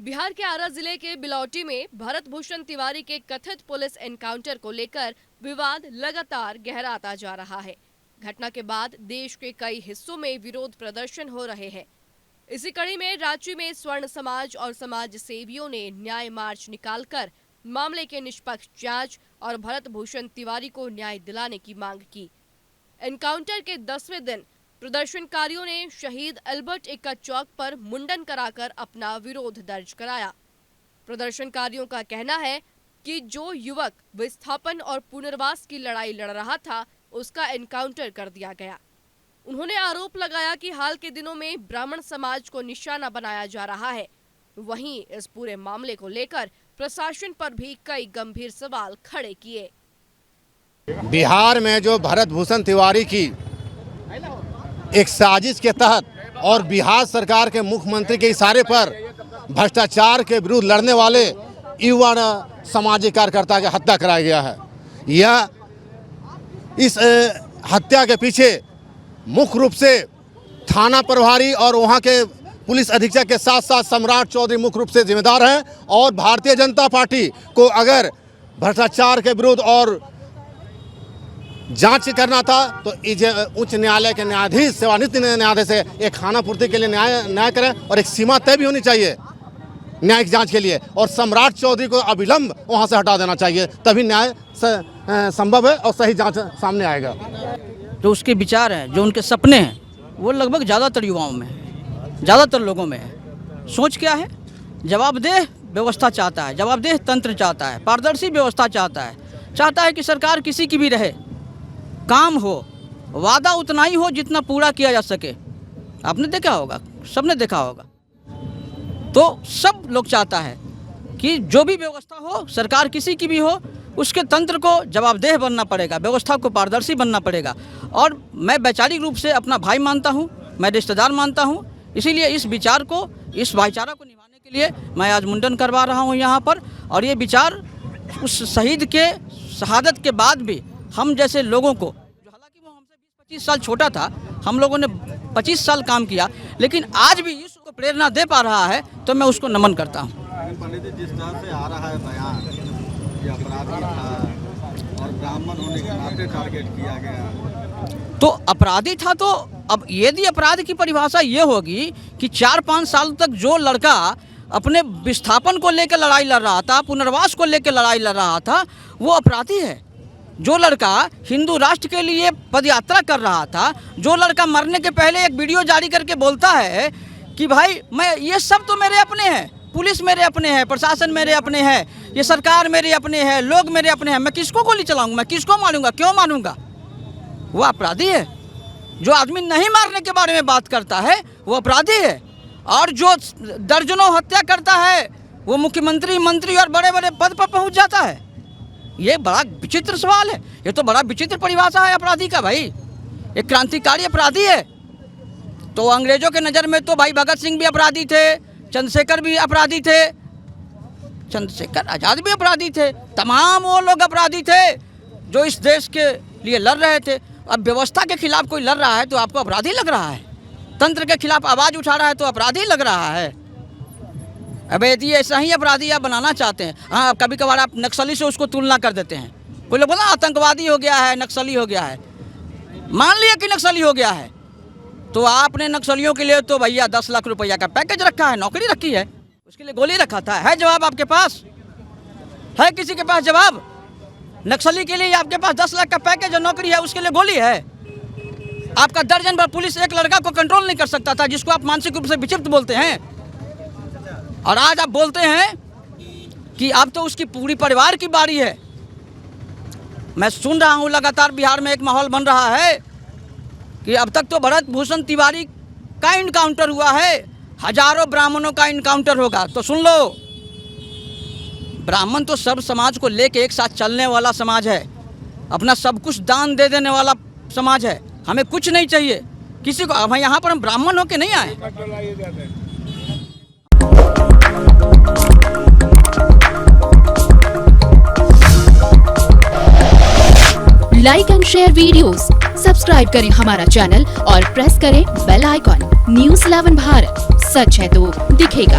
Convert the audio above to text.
बिहार के आरा जिले के बिलौटी में भरत भूषण तिवारी के कथित पुलिस एनकाउंटर को लेकर विवाद लगातार गहराता जा रहा है। घटना के बाद देश के कई हिस्सों में विरोध प्रदर्शन हो रहे हैं। इसी कड़ी में रांची में स्वर्ण समाज और समाज सेवियों ने न्याय मार्च निकालकर मामले के निष्पक्ष जांच और भरत भूषण तिवारी को न्याय दिलाने की मांग की। एनकाउंटर के 10वें दिन प्रदर्शनकारियों ने शहीद अल्बर्ट एक्का चौक पर मुंडन कराकर अपना विरोध दर्ज कराया। प्रदर्शनकारियों का कहना है कि जो युवक विस्थापन और पुनर्वास की लड़ाई लड़ रहा था, उसका एनकाउंटर कर दिया गया। उन्होंने आरोप लगाया कि हाल के दिनों में ब्राह्मण समाज को निशाना बनाया जा रहा है। वहीं इस पूरे मामले को लेकर प्रशासन पर भी कई गंभीर सवाल खड़े किए। बिहार में जो भरत भूषण तिवारी की एक साजिश के तहत और बिहार सरकार के मुख्यमंत्री के इशारे पर भ्रष्टाचार के विरुद्ध लड़ने वाले युवा सामाजिक कार्यकर्ता की हत्या कराया गया है। यह इस हत्या के पीछे मुख्य रूप से थाना प्रभारी और वहां के पुलिस अधीक्षक के साथ साथ सम्राट चौधरी मुख्य रूप से जिम्मेदार हैं। और भारतीय जनता पार्टी को अगर भ्रष्टाचार के विरुद्ध और जांच करना था तो उच्च न्यायालय के न्यायाधीश सेवानिवृत्त न्यायाधीश से एक खानापूर्ति के लिए न्याय करें और एक सीमा तय भी होनी चाहिए न्यायिक जांच के लिए। और सम्राट चौधरी को अविलंब वहां से हटा देना चाहिए, तभी न्याय संभव है और सही जांच सामने आएगा। जो उसके विचार हैं, जो उनके सपने हैं, वो लगभग ज़्यादातर युवाओं में, ज़्यादातर लोगों में है। सोच क्या है? जवाबदेह व्यवस्था चाहता है, जवाबदेह तंत्र चाहता है, पारदर्शी व्यवस्था चाहता है कि सरकार किसी की भी रहे, काम हो, वादा उतना ही हो जितना पूरा किया जा सके। आपने देखा होगा, सबने देखा होगा। तो सब लोग चाहता है कि जो भी व्यवस्था हो, सरकार किसी की भी हो, उसके तंत्र को जवाबदेह बनना पड़ेगा, व्यवस्था को पारदर्शी बनना पड़ेगा। और मैं वैचारिक रूप से अपना भाई मानता हूँ, मैं रिश्तेदार मानता हूँ। इसीलिए इस विचार को, इस भाईचारा को निभाने के लिए मैं आज मुंडन करवा रहा हूँ यहाँ पर। और ये विचार उस शहीद के शहादत के बाद भी हम जैसे लोगों को, जो हालांकि वो हमसे 20-25 साल छोटा था, हम लोगों ने 25 साल काम किया, लेकिन आज भी इसको प्रेरणा दे पा रहा है, तो मैं उसको नमन करता हूँ। पंडित जी, जिस तरह से आ रहा है बयान कि अपराधी था और ब्राह्मण होने के नाते टारगेट किया गया, तो अपराधी था, तो अब यदि अपराध की परिभाषा ये होगी कि 4-5 साल तक जो लड़का अपने विस्थापन को लेकर लड़ाई लड़ रहा था, पुनर्वास को लेकर लड़ाई लड़ रहा था, वो अपराधी है। जो लड़का हिंदू राष्ट्र के लिए पदयात्रा कर रहा था, जो लड़का मरने के पहले एक वीडियो जारी करके बोलता है कि भाई मैं, ये सब तो मेरे अपने हैं, पुलिस मेरे अपने हैं, प्रशासन मेरे अपने हैं, ये सरकार मेरे अपने हैं, लोग मेरे अपने हैं, मैं किसको गोली चलाऊंगा, मैं किसको मारूंगा, क्यों मारूंगा? वो अपराधी है। जो आदमी नहीं मारने के बारे में बात करता है, वो अपराधी है। और जो दर्जनों हत्या करता है, वो मुख्यमंत्री, मंत्री और बड़े बड़े पद पर पहुंच जाता है। ये बड़ा विचित्र सवाल है, ये तो बड़ा विचित्र परिभाषा है अपराधी का। भाई एक क्रांतिकारी अपराधी है, तो अंग्रेजों के नज़र में तो भाई भगत सिंह भी अपराधी थे, चंद्रशेखर भी अपराधी थे, चंद्रशेखर आज़ाद भी अपराधी थे, तमाम वो लोग अपराधी थे जो इस देश के लिए लड़ रहे थे। अब व्यवस्था के खिलाफ कोई लड़ रहा है तो आपको अपराधी लग रहा है, तंत्र के खिलाफ आवाज़ उठा रहा है तो अपराधी लग रहा है। अब यदि ऐसा ही अपराधी आप बनाना चाहते हैं, हाँ, कभी कभार आप नक्सली से उसको तुलना कर देते हैं। कोई लोग बोला आतंकवादी हो गया है, नक्सली हो गया है। मान लिया कि नक्सली हो गया है, तो आपने नक्सलियों के लिए तो भैया 10 लाख रुपया का पैकेज रखा है, नौकरी रखी है, उसके लिए गोली रखा था। है जवाब आपके पास? है किसी के पास जवाब? नक्सली के लिए आपके पास 10 लाख का पैकेज और नौकरी है, उसके लिए गोली है। आपका दर्जन भर पुलिस एक लड़का को कंट्रोल नहीं कर सकता था, जिसको आप मानसिक रूप से विक्षिप्त बोलते हैं। और आज आप बोलते हैं कि अब तो उसकी पूरी परिवार की बारी है। मैं सुन रहा हूँ लगातार बिहार में एक माहौल बन रहा है कि अब तक तो भरत भूषण तिवारी का इनकाउंटर हुआ है, हजारों ब्राह्मणों का इनकाउंटर होगा। तो सुन लो, ब्राह्मण तो सब समाज को लेके एक साथ चलने वाला समाज है, अपना सब कुछ दान दे देने वाला समाज है। हमें कुछ नहीं चाहिए किसी को। अब यहाँ पर हम ब्राह्मण होके नहीं आए। Like and share videos, subscribe करें हमारा चैनल और प्रेस करें बेल आइकॉन। News 11 भारत, सच है तो दिखेगा।